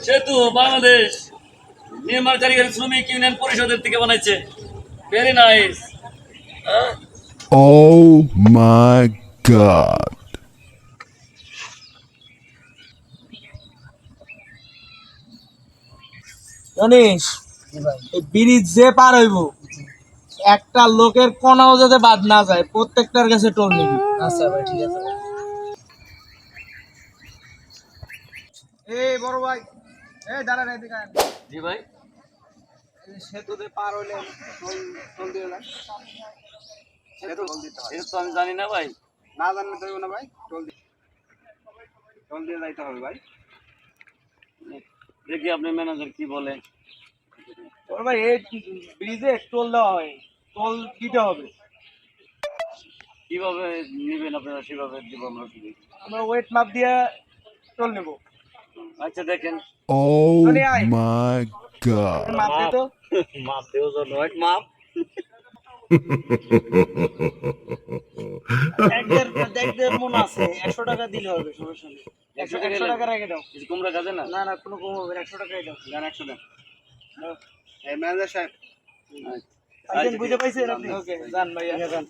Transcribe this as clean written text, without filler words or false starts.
সেতু বাংলাদেশ নির্মাণ কারিগরি শ্রমিক ইউনিয়ন পরিষদের থেকে বানাইছে। Very nice. Oh my god. জানিস এই ব্রিজ যে পার হইব একটা লোকের কোনাও যাতে বাদ না যায়, প্রত্যেকটার কাছে টোল নিবি। আচ্ছা ভাই, ঠিক আছে। এই বড় ভাই, এই দাঁড়ান এদিকে আয়। জি ভাই। এই সেতুতে পার হইলে টোল টোল দিও না। এটা তো আমি জানি না ভাই। না জানলে তো না ভাই, টোল দিয়ে যাইতে হবে ভাই। দেখি আপনি ম্যানেজার কি বলে। বড় ভাই, এই ব্রিজে টোল দেওয়া হয়, টোল দিতে হবে। কিভাবে নিবেন আপনারা সেভাবে দিব আমরা শুধু। আমরা ওয়েট মাপ দিয়ে টোল নেব। আচ্ছা দেখেন। Oh Tony, aye. my god. মাপ দে তো। মাপ দেওয়ার জন্য এক মাপ। এক দেড় মন আছে, 100 টাকা দিলে হবে, সমস্যা নেই। 100 টাকা রেখে দাও। কিছু কম রাখা যায় না? না না, কোনো কম হবে না, 100 টাকাই দাও। জান 100 দেন। এই ম্যানেজার সাহেব, আচ্ছা বুঝতে পাইছেন আপনি? ওকে, যান ভাইয়া, যান।